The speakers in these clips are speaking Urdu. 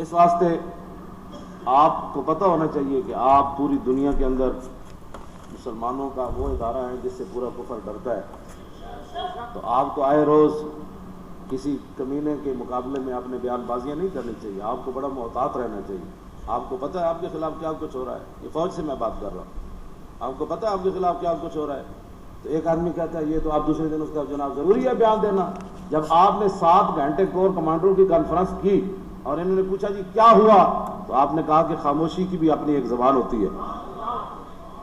اس واسطے آپ کو پتہ ہونا چاہیے کہ آپ پوری دنیا کے اندر مسلمانوں کا وہ ادارہ ہے جس سے پورا کفر ڈرتا ہے، تو آپ کو آئے روز کسی کمینے کے مقابلے میں اپنے بیان بازیاں نہیں کرنی چاہیے، آپ کو بڑا محتاط رہنا چاہیے۔ آپ کو پتہ ہے آپ کے خلاف کیا کچھ ہو رہا ہے، یہ فوج سے میں بات کر رہا ہوں، آپ کو پتہ ہے آپ کے خلاف کیا کچھ ہو رہا ہے، تو ایک آدمی کہتا ہے یہ تو آپ دوسرے دن اس کا جناب ضروری ہے بیان دینا۔ جب آپ نے 7 گھنٹے کور کمانڈروں کی کانفرنس کی اور انہوں نے پوچھا جی کیا ہوا، تو آپ نے کہا کہ خاموشی کی بھی اپنی ایک زبان ہوتی ہے،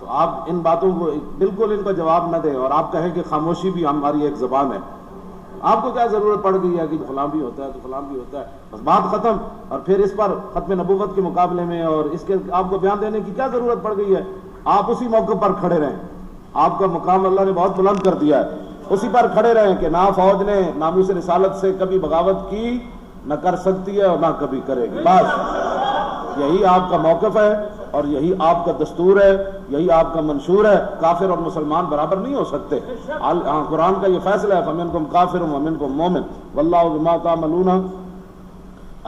تو آپ ان باتوں کو بالکل ان کا جواب نہ دیں اور آپ کہیں کہ خاموشی بھی ہماری ایک زبان ہے۔ آپ کو کیا ضرورت پڑ گئی ہے کہ فلاں بھی ہوتا ہے تو فلاں بھی ہوتا ہے، بس بات ختم، اور پھر اس پر ختم نبوت کے مقابلے میں اور اس کے آپ کو بیان دینے کی کیا ضرورت پڑ گئی ہے؟ آپ اسی موقع پر کھڑے رہیں، آپ کا مقام اللہ نے بہت بلند کر دیا ہے، اسی پر کھڑے رہیں کہ نہ فوج نے ناموس رسالت سے کبھی بغاوت کی، نہ کر سکتی ہے اور نہ کبھی کرے گی، بس یہی آپ کا موقف ہے اور یہی آپ کا دستور ہے، یہی آپ کا منشور ہے۔ کافر اور مسلمان برابر نہیں ہو سکتے، قرآن کا یہ فیصلہ ہے فَمِنْكُمْ كَافِرٌ وَمِنْكُمْ مُؤْمِنٌ وَاللَّهُ بِمَا تَعْمَلُونَ۔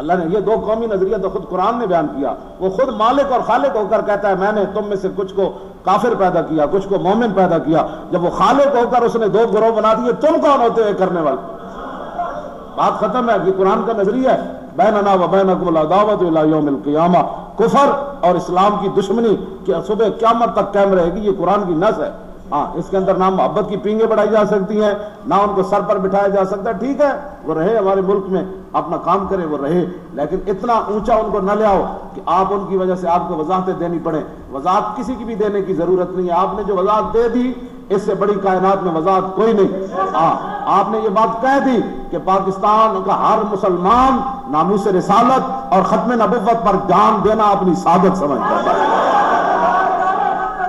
اللہ نے یہ 2 قومی نظریہ تو خود قرآن نے بیان کیا، وہ خود مالک اور خالق ہو کر کہتا ہے میں نے تم میں سے کچھ کو کافر پیدا کیا، کچھ کو مومن پیدا کیا۔ جب وہ خالق ہو کر اس نے 2 گروہ بنا دیے، تم کون ہوتے ہیں کرنے والے؟ بات ختم ہے، یہ قرآن کا نظریہ ہے، بیننا و بینکم العداوۃ الی یوم القیامہ، کفر اور اسلام کی دشمنی کہ صبح قیامت تک قائم رہے گی، یہ قرآن کی نص ہے۔ ہاں اس کے اندر نہ محبت کی پینگیں بڑھائی جا سکتی ہیں، نہ ان کو سر پر بٹھایا جا سکتا ہے، ٹھیک ہے وہ رہے ہمارے ملک میں اپنا کام کرے، وہ رہے، لیکن اتنا اونچا ان کو نہ لے آؤ کہ آپ ان کی وجہ سے آپ کو وضاحتیں دینی پڑیں۔ وضاحت کسی کی بھی دینے کی ضرورت نہیں ہے، آپ نے جو وضاحت دے دی اس سے بڑی کائنات میں وضاحت کوئی نہیں۔ ہاں آپ نے یہ بات کہہ دی کہ پاکستان کا ہر مسلمان ناموس رسالت اور ختم نبوت پر جان دینا اپنی سعادت سمجھتا ہے،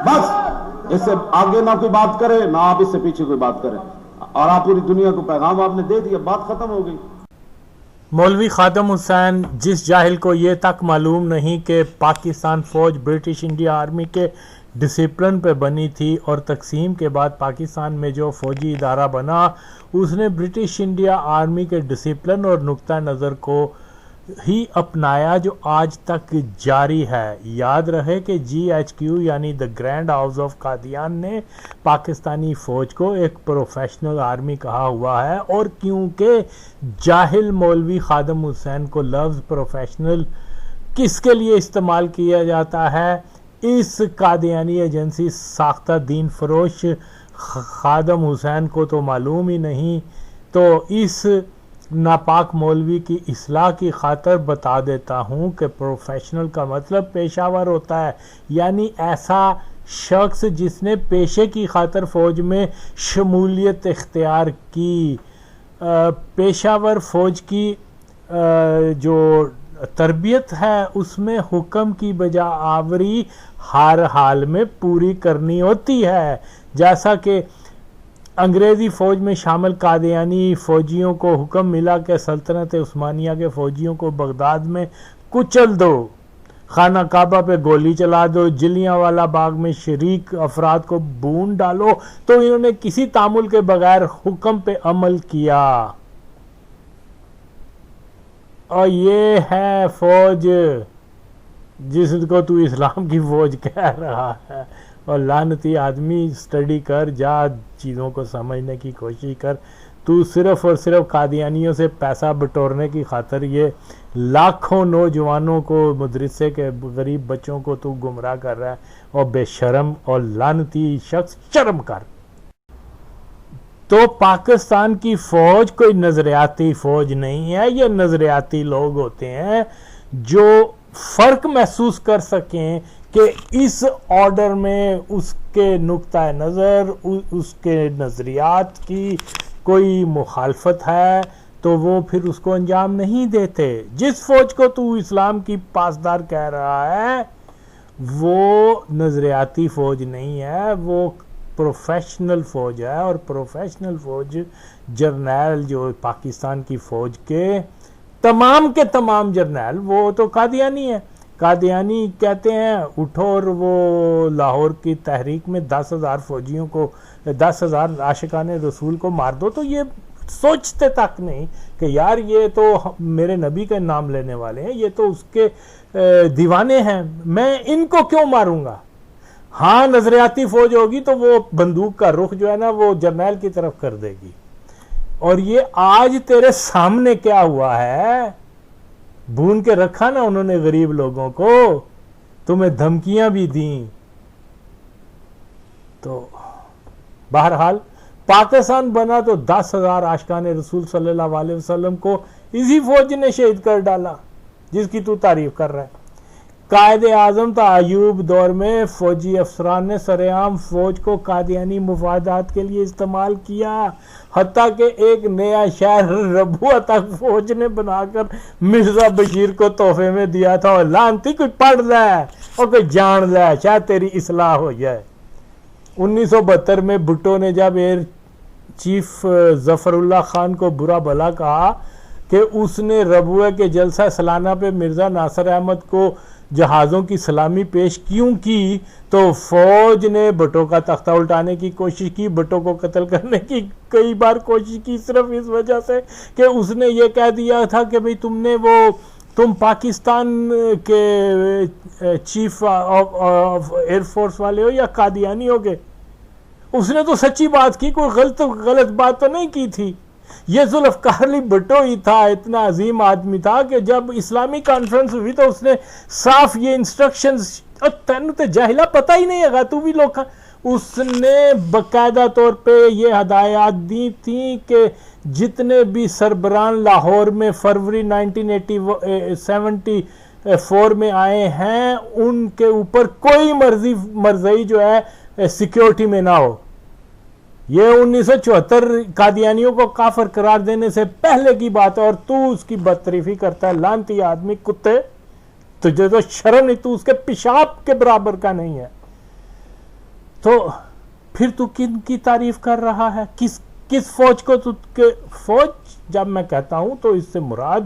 بس اس سے آگے نہ کوئی بات کرے، نہ آپ اس سے پیچھے کوئی بات کریں، اور آپ پوری دنیا کو پیغام آپ نے دے دیا، بات ختم ہو گئی۔ مولوی خادم حسین، جس جاہل کو یہ تک معلوم نہیں کہ پاکستان فوج برٹش انڈیا آرمی کے ڈسپلن پہ بنی تھی اور تقسیم کے بعد پاکستان میں جو فوجی ادارہ بنا اس نے برٹش انڈیا آرمی کے ڈسپلن اور نقطہ نظر کو ہی اپنایا جو آج تک جاری ہے۔ یاد رہے کہ GHQ یعنی دی گرینڈ ہاؤس آف قادیان نے پاکستانی فوج کو ایک پروفیشنل آرمی کہا ہوا ہے، اور کیونکہ جاہل مولوی خادم حسین کو لفظ پروفیشنل کس کے لیے استعمال کیا جاتا ہے اس قادیانی ایجنسی ساختہ دین فروش خادم حسین کو تو معلوم ہی نہیں، تو اس ناپاک مولوی کی اصلاح کی خاطر بتا دیتا ہوں کہ پروفیشنل کا مطلب پیشہ ور ہوتا ہے، یعنی ایسا شخص جس نے پیشے کی خاطر فوج میں شمولیت اختیار کی۔ پیشہ ور فوج کی جو تربیت ہے اس میں حکم کی بجا آوری ہر حال میں پوری کرنی ہوتی ہے، جیسا کہ انگریزی فوج میں شامل قادیانی فوجیوں کو حکم ملا کہ سلطنت عثمانیہ کے فوجیوں کو بغداد میں کچل دو، خانہ کعبہ پہ گولی چلا دو، جلیاں والا باغ میں شریک افراد کو بھون ڈالو، تو انہوں نے کسی تعامل کے بغیر حکم پہ عمل کیا۔ اور یہ ہے فوج جس کو تو اسلام کی فوج کہہ رہا ہے، اور لعنتی آدمی اسٹڈی کر، جا چیزوں کو سمجھنے کی کوشش کر، تو صرف اور صرف قادیانیوں سے پیسہ بٹورنے کی خاطر یہ لاکھوں نوجوانوں کو، مدرسے کے غریب بچوں کو تو گمراہ کر رہا ہے، اور بے شرم اور لعنتی شخص شرم کر۔ تو پاکستان کی فوج کوئی نظریاتی فوج نہیں ہے، یہ نظریاتی لوگ ہوتے ہیں جو فرق محسوس کر سکیں کہ اس آرڈر میں اس کے نقطہ نظر، اس کے نظریات کی کوئی مخالفت ہے تو وہ پھر اس کو انجام نہیں دیتے۔ جس فوج کو تو اسلام کی پاسدار کہہ رہا ہے وہ نظریاتی فوج نہیں ہے، وہ پروفیشنل فوج ہے، اور پروفیشنل فوج جرنیل جو پاکستان کی فوج کے تمام جرنیل وہ تو قادیانی ہے۔ قادیانی کہتے ہیں اٹھو اور وہ لاہور کی تحریک میں 10,000 فوجیوں کو، 10,000 عاشقان رسول کو مار دو، تو یہ سوچتے تک نہیں کہ یار یہ تو میرے نبی کا نام لینے والے ہیں، یہ تو اس کے دیوانے ہیں، میں ان کو کیوں ماروں گا؟ ہاں نظریاتی فوج ہوگی تو وہ بندوق کا رخ جو ہے نا وہ جرنیل کی طرف کر دے گی. اور یہ آج تیرے سامنے کیا ہوا ہے، بھون کے رکھا نا انہوں نے غریب لوگوں کو، تمہیں دھمکیاں بھی دیں. تو بہرحال پاکستان بنا تو 10,000 عاشقان رسول صلی اللہ علیہ وسلم کو اسی فوج نے شہید کر ڈالا جس کی تو تعریف کر رہا ہے. قائد اعظم تا ایوب دور میں فوجی افسران نے سرعام فوج کو قادیانی مفادات کے لیے استعمال کیا، حتیٰ کہ ایک نیا شہر ربوہ تک فوج نے بنا کر مرزا بشیر کو تحفے میں دیا تھا. اور لانتی کوئی پڑھ لے اور کوئی جان لے، شاید تیری اصلاح ہو جائے. 1972 میں بھٹو نے جب ایئر چیف ظفر اللہ خان کو برا بھلا کہا کہ اس نے ربوہ کے جلسہ سالانہ پہ مرزا ناصر احمد کو جہازوں کی سلامی پیش کیوں کی، تو فوج نے بھٹو کا تختہ الٹانے کی کوشش کی، بھٹو کو قتل کرنے کی کئی بار کوشش کی، صرف اس وجہ سے کہ اس نے یہ کہہ دیا تھا کہ بھئی تم پاکستان کے چیف آف ایئر فورس والے ہو یا قادیانی ہو گے. اس نے تو سچی بات کی، کوئی غلط بات تو نہیں کی تھی. یہ ذوالفقار علی بھٹو ہی تھا، اتنا عظیم آدمی تھا کہ جب اسلامی کانفرنس ہوئی تو اس نے صاف یہ انسٹرکشنز، تینوں تے جاہلہ پتہ ہی نہیں ہے تو بھی لوگ، اس نے باقاعدہ طور پہ یہ ہدایات دی تھیں کہ جتنے بھی سربراہان لاہور میں فروری 1974 میں آئے ہیں ان کے اوپر کوئی مرضی جو ہے سیکیورٹی میں نہ ہو. یہ 1974 قادیانیوں کو کافر قرار دینے سے پہلے کی بات ہے، اور تو اس کی بدتریفی کرتا ہے. لعنتی آدمی، کتے، تجھے تو شرم نہیں، تو اس کے پیشاب کے برابر کا نہیں ہے. تو پھر تو کن کی تعریف کر رہا ہے؟ کس فوج کو؟ فوج جب میں کہتا ہوں تو اس سے مراد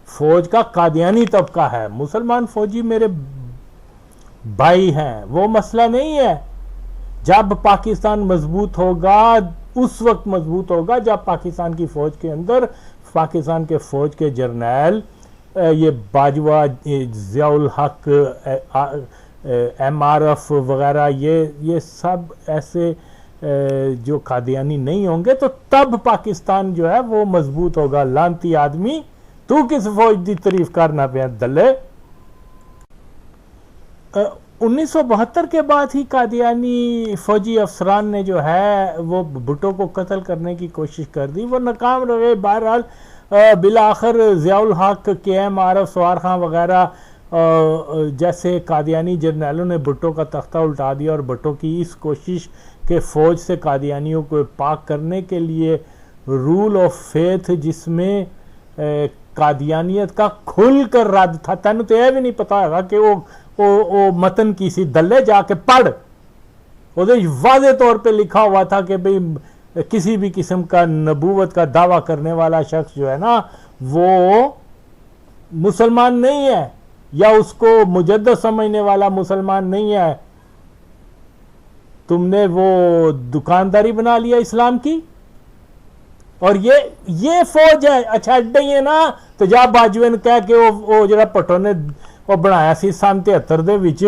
فوج کا قادیانی طبقہ ہے. مسلمان فوجی میرے بھائی ہیں، وہ مسئلہ نہیں ہے. جب پاکستان مضبوط ہوگا اس وقت مضبوط ہوگا جب پاکستان کی فوج کے اندر پاکستان کے فوج کے جرنیل، یہ باجوہ، ضیاء الحق، MRF وغیرہ، یہ سب ایسے جو قادیانی نہیں ہوں گے تو تب پاکستان جو ہے وہ مضبوط ہوگا. لعنتی آدمی، تو کس فوج دی تعریف کرنا پیا دلے؟ 1972 کے بعد ہی قادیانی فوجی افسران نے جو ہے وہ بھٹو کو قتل کرنے کی کوشش کر دی، وہ ناکام رہے. بہرحال بالآخر ضیاء الحق، KM عارف، سوار خان وغیرہ جیسے قادیانی جرنیلوں نے بھٹو کا تختہ الٹا دیا، اور بھٹو کی اس کوشش کہ فوج سے قادیانیوں کو پاک کرنے کے لیے رول آف فیتھ جس میں قادیانیت کا کھل کر رد تھا. تینوں تو یہ بھی نہیں پتا ہوگا کہ وہ متن کی سی دلے جا کے پڑھ، وہ واضح طور پہ لکھا ہوا تھا کہ بھئی کسی بھی قسم کا نبوت کا دعویٰ کرنے والا شخص جو ہے نا وہ مسلمان نہیں ہے، یا اس کو مجدد سمجھنے والا مسلمان نہیں ہے. تم نے وہ دکانداری بنا لیا اسلام کی، اور یہ فوج ہے. اچھا اڈے ہی ہے نا، تو جا باجوے نے کہہ کہ وہ جڑا پٹو نے وہ بنایا سی سن 73 دے وچ،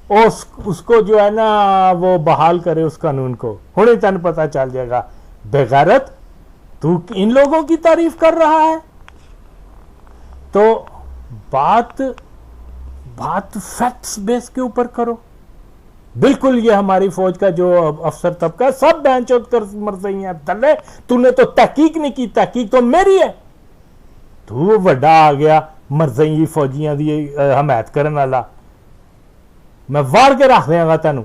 اس کو جو ہے نا وہ بحال کرے اس قانون کو. ہنے تن پتہ چل جائے گا. بے غیرت، تو ان لوگوں کی تعریف کر رہا ہے. تو بات فیکٹس بیس کے اوپر کرو. بالکل یہ ہماری فوج کا جو افسر طبقہ سب بہن چود کر مرضی ہیں. دلے تو نے تو تحقیق نہیں کی، تحقیق تو میری ہے. تو وڈا آ گیا مرضی فوجیاں دی حمایت کرنے والا، میں وار کے رکھ دیا گا تینوں.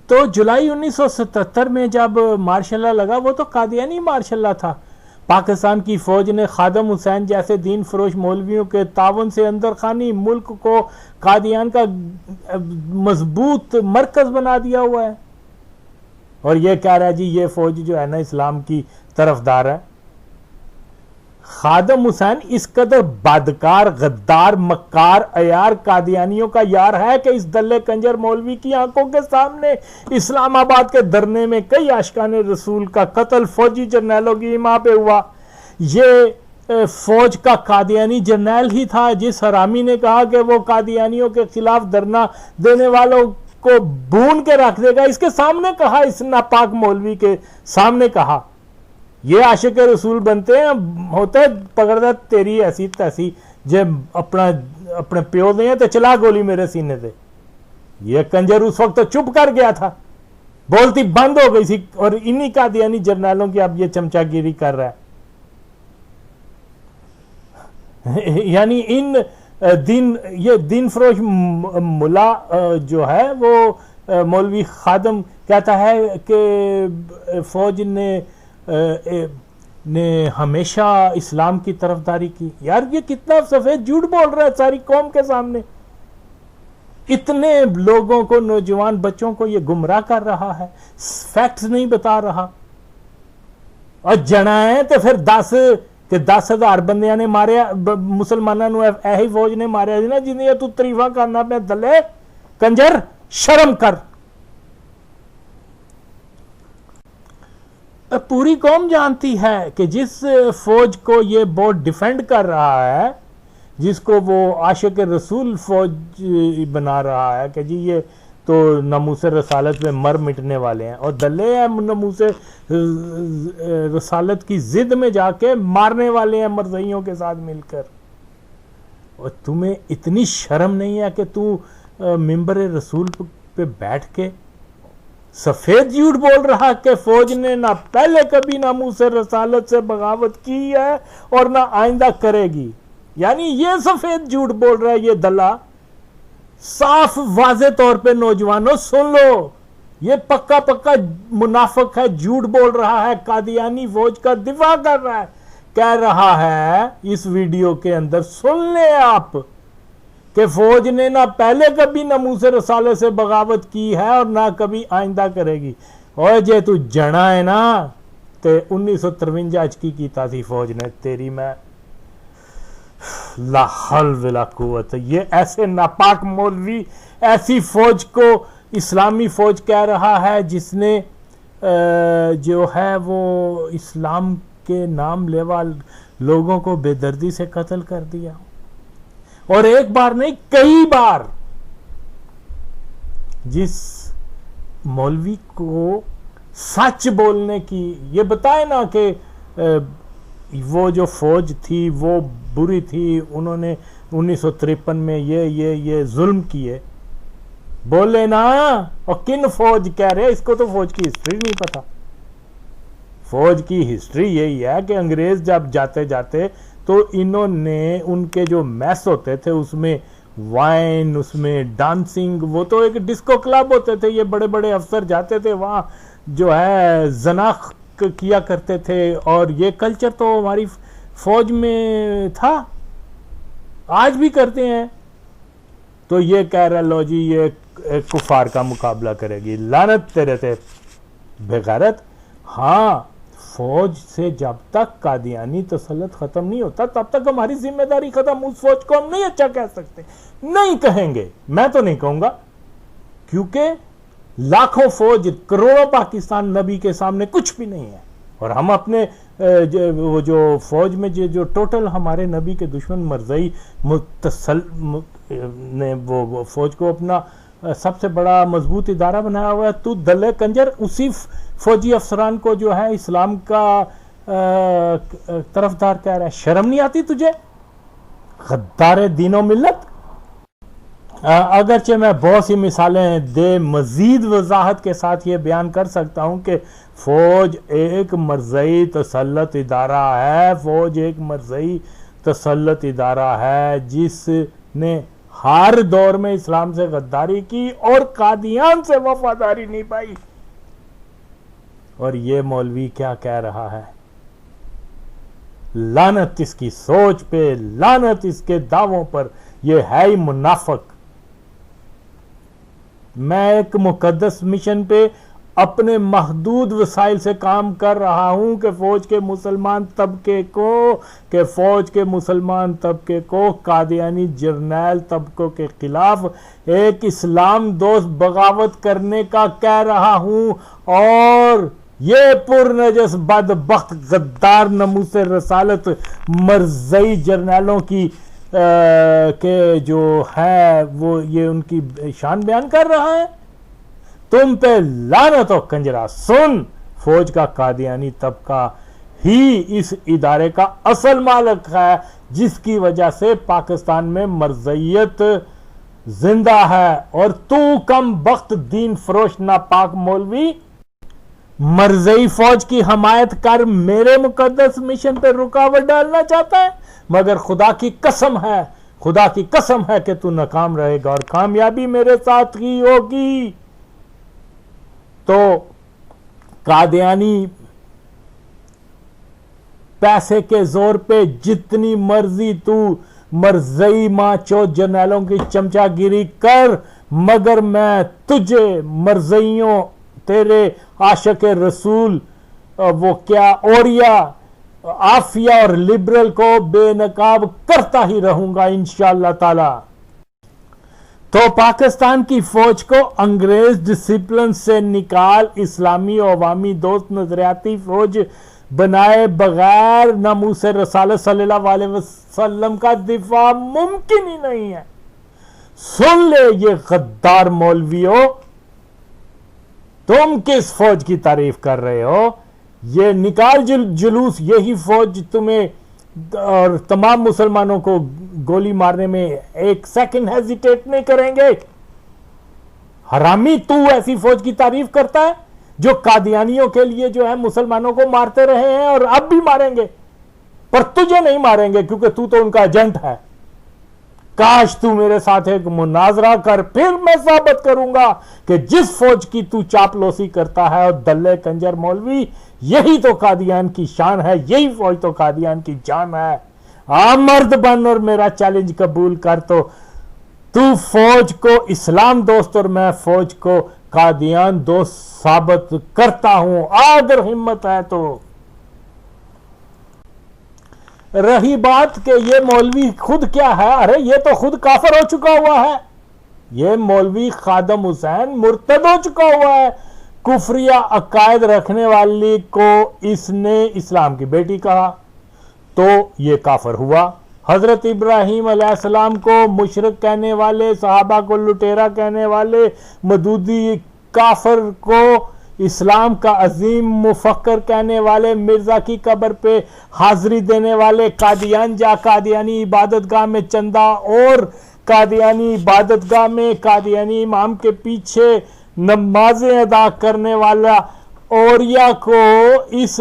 تو جولائی 1977 میں جب مارشل لا لگا، وہ تو قادیانی مارشل لا تھا. پاکستان کی فوج نے خادم حسین جیسے دین فروش مولویوں کے تعاون سے اندر خانی ملک کو قادیان کا مضبوط مرکز بنا دیا ہوا ہے، اور یہ کہہ رہا ہے جی یہ فوج جو ہے نا اسلام کی طرفدار ہے. خادم حسین اس قدر بدکار، غدار، مکار، عیار، قادیانیوں کا یار ہے کہ اس دلے کنجر مولوی کی آنکھوں کے سامنے اسلام آباد کے دھرنے میں کئی عاشقان رسول کا قتل فوجی جرنیلوں کی ماں پہ ہوا۔ یہ فوج کا قادیانی جرنیل ہی تھا جس حرامی نے کہا کہ وہ قادیانیوں کے خلاف دھرنا دینے والوں کو بھون کے رکھ دے گا۔ اس کے سامنے کہا، اس ناپاک مولوی کے سامنے کہا۔ یہ عاشق رسول بنتے ہیں، ہوتا ہے پکڑتا تیری ایسی تیسی جے اپنے پیو دیں تو چلا گولی میرے سینے دے۔ یہ کنجر اس وقت تو چپ کر گیا تھا، بولتی بند ہو گئی تھی، اور انہی قادیانی جرنیلوں کی اب یہ چمچا گیری کر رہا ہے۔ یعنی یہ دین فروش ملا جو ہے وہ مولوی خادم کہتا ہے کہ فوج نے ہمیشہ اسلام کی طرفداری کی۔ یار یہ کتنا سفید جھوٹ بول رہا ہے ساری قوم کے سامنے، اتنے لوگوں کو، نوجوان بچوں کو یہ گمراہ کر رہا ہے، فیکٹس نہیں بتا رہا۔ اور جنا ہے تو پھر 10,000 بندیاں نے ماریا مسلمانوں نے، ایہی فوج نے ماریا نا جنہیں تو تریفہ کرنا پہ دلے کنجر، شرم کر۔ پوری قوم جانتی ہے کہ جس فوج کو یہ بورڈ ڈیفینڈ کر رہا ہے، جس کو وہ عاشق رسول فوج بنا رہا ہے کہ جی یہ تو ناموس رسالت میں مر مٹنے والے ہیں، اور دلے ہیں ناموس رسالت کی ضد میں جا کے مارنے والے ہیں مرزائیوں کے ساتھ مل کر۔ اور تمہیں اتنی شرم نہیں ہے کہ تو ممبر رسول پہ بیٹھ کے سفید جھوٹ بول رہا کہ فوج نے نہ پہلے کبھی ناموس رسالت سے بغاوت کی ہے اور نہ آئندہ کرے گی۔ یعنی یہ سفید جھوٹ بول رہا ہے یہ دلہ، صاف واضح طور پہ نوجوانوں سن لو، یہ پکا منافق ہے، جھوٹ بول رہا ہے، قادیانی فوج کا دفاع کر رہا ہے، کہہ رہا ہے اس ویڈیو کے اندر، سن لیں آپ، کہ فوج نے نہ پہلے کبھی ناموس رسالت سے بغاوت کی ہے اور نہ کبھی آئندہ کرے گی۔ اور جے تو جنا ہے نا تو 1953 کی کیتا تھی فوج نے تیری، میں لا حول ولا قوت۔ یہ ایسے ناپاک مولوی ایسی فوج کو اسلامی فوج کہہ رہا ہے جس نے جو ہے وہ اسلام کے نام لیوا لوگوں کو بے دردی سے قتل کر دیا، اور ایک بار نہیں کئی بار۔ جس مولوی کو سچ بولنے کی یہ بتائے نا کہ وہ جو فوج تھی وہ بری تھی، انہوں نے 1953 میں یہ ظلم کیے، بولے نا، اور کن فوج کہہ رہے، اس کو تو فوج کی ہسٹری نہیں پتا۔ فوج کی ہسٹری یہی ہے کہ انگریز جب جاتے تو انہوں نے ان کے جو میس ہوتے تھے اس میں وائن، اس میں ڈانسنگ، وہ تو ایک ڈسکو کلب ہوتے تھے، یہ بڑے بڑے افسر جاتے تھے وہاں جو ہے زنا کیا کرتے تھے، اور یہ کلچر تو ہماری فوج میں تھا، آج بھی کرتے ہیں۔ تو یہ کہہ رہا لو جی یہ کفار کا مقابلہ کرے گی، لعنت تیرے تھے بے غیرت۔ ہاں، فوج سے جب تک قادیانی تسلط ختم نہیں ہوتا تب تک ہماری ذمہ داری ختم۔ اس فوج کو ہم نہیں اچھا کہہ سکتے، نہیں کہیں گے، میں تو نہیں کہوں گا، کیونکہ لاکھوں فوج، کروڑوں پاکستان نبی کے سامنے کچھ بھی نہیں ہے، اور ہم اپنے وہ جو فوج میں جو ٹوٹل ہمارے نبی کے دشمن مرزائی نے وہ فوج کو اپنا سب سے بڑا مضبوط ادارہ بنایا ہوا ہے، تو دلے کنجر اسی فوجی افسران کو جو ہے اسلام کا طرفدار کہہ رہا ہے۔ شرم نہیں آتی تجھے، غدار دین و ملت؟ اگرچہ میں بہت سی مثالیں دے مزید وضاحت کے ساتھ یہ بیان کر سکتا ہوں کہ فوج ایک مرزائی تسلط ادارہ ہے، فوج ایک مرزائی تسلط ادارہ ہے جس نے ہر دور میں اسلام سے غداری کی اور قادیان سے وفاداری نہیں پائی۔ اور یہ مولوی کیا کہہ رہا ہے؟ لعنت اس کی سوچ پہ، لعنت اس کے دعووں پر، یہ ہے ہی منافق۔ میں ایک مقدس مشن پہ اپنے محدود وسائل سے کام کر رہا ہوں کہ فوج کے مسلمان طبقے کو قادیانی جرنیل طبقوں کے خلاف ایک اسلام دوست بغاوت کرنے کا کہہ رہا ہوں، اور یہ پرنجس بدبخت غدار ناموس رسالت مرزئی جرنیلوں کی کہ جو ہے وہ یہ ان کی شان بیان کر رہا ہے۔ تم پہ لعنت و کنجرا، سن، فوج کا قادیانی طبقہ ہی اس ادارے کا اصل مالک ہے، جس کی وجہ سے پاکستان میں مرزیت زندہ ہے، اور تو کم بخت دین فروش ناپاک مولوی مرزئی فوج کی حمایت کر میرے مقدس مشن پہ رکاوٹ ڈالنا چاہتا ہے، مگر خدا کی قسم ہے کہ تو ناکام رہے گا، اور کامیابی میرے ساتھ ہی ہوگی۔ تو قادیانی پیسے کے زور پہ جتنی مرضی تو مرزئی ماں چوت جرنیلوں کی چمچا گیری کر، مگر میں تجھے مرزئیوں، تیرے عاشق رسول وہ کیا اوریا، عافیہ اور لبرل کو بے نقاب کرتا ہی رہوں گا انشاءاللہ تعالی۔ تو پاکستان کی فوج کو انگریز ڈسپلن سے نکال اسلامی و عوامی دوست نظریاتی فوج بنائے بغیر ناموس رسالت صلی اللہ علیہ وسلم کا دفاع ممکن ہی نہیں ہے۔ سن لے یہ غدار مولویوں، تم کس فوج کی تعریف کر رہے ہو؟ یہ نکال جلوس، یہی فوج تمہیں اور تمام مسلمانوں کو گولی مارنے میں ایک سیکنڈ ہیزیٹیٹ نہیں کریں گے۔ حرامی، تو ایسی فوج کی تعریف کرتا ہے جو قادیانیوں کے لیے جو ہے مسلمانوں کو مارتے رہے ہیں اور اب بھی ماریں گے، پر تجھے نہیں ماریں گے کیونکہ تو ان کا ایجنٹ ہے۔ کاش تو میرے ساتھ ایک مناظرہ کر، پھر میں ثابت کروں گا کہ جس فوج کی تو چاپلوسی کرتا ہے اور دلے کنجر مولوی، یہی تو قادیان کی شان ہے، یہی فوج تو قادیان کی جان ہے۔ مرد بن اور میرا چیلنج قبول کر، تو فوج کو اسلام دوست اور میں فوج کو قادیان دوست ثابت کرتا ہوں، اگر ہمت ہے تو۔ رہی بات کہ یہ مولوی خود کیا ہے، ارے یہ تو خود کافر ہو چکا ہوا ہے۔ یہ مولوی خادم حسین مرتد ہو چکا ہوا ہے۔ کفریہ عقائد رکھنے والی کو اس نے اسلام کی بیٹی کہا تو یہ کافر ہوا۔ حضرت ابراہیم علیہ السلام کو مشرک کہنے والے، صحابہ کو لٹیرا کہنے والے، مودودی کافر کو اسلام کا عظیم مفکر کہنے والے، مرزا کی قبر پہ حاضری دینے والے، قادیان جا قادیانی عبادت گاہ میں چندہ اور قادیانی عبادت گاہ میں قادیانی امام کے پیچھے نمازیں ادا کرنے والا اوریا کو اس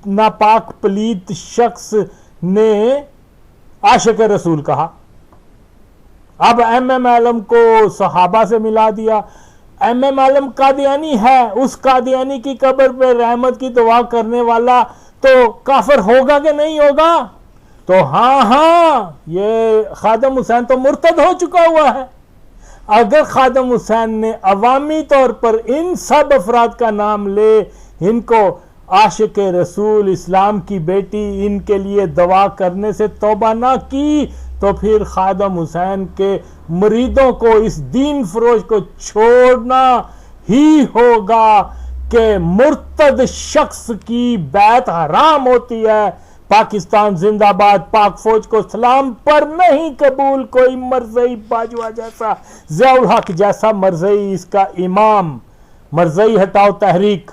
ناپاک پلیت شخص نے عاشق رسول کہا۔ اب ایم عالم کو صحابہ سے ملا دیا۔ ایم عالم قادیانی ہے، اس قادیانی کی قبر پہ رحمت کی دعا کرنے والا تو کافر ہوگا کہ نہیں ہوگا؟ تو ہاں یہ خادم حسین تو مرتد ہو چکا ہوا ہے۔ اگر خادم حسین نے عوامی طور پر ان سب افراد کا نام لے، ان کو عاشق رسول، اسلام کی بیٹی، ان کے لیے دعا کرنے سے توبہ نہ کی، تو پھر خادم حسین کے مریدوں کو اس دین فروش کو چھوڑنا ہی ہوگا کہ مرتد شخص کی بیعت حرام ہوتی ہے۔ پاکستان زندہ باد، پاک فوج کو سلام پر نہیں قبول کوئی مرزئی باجوہ جیسا، ضیاء الحق جیسا مرزئی، اس کا امام۔ مرزئی ہٹاؤ تحریک۔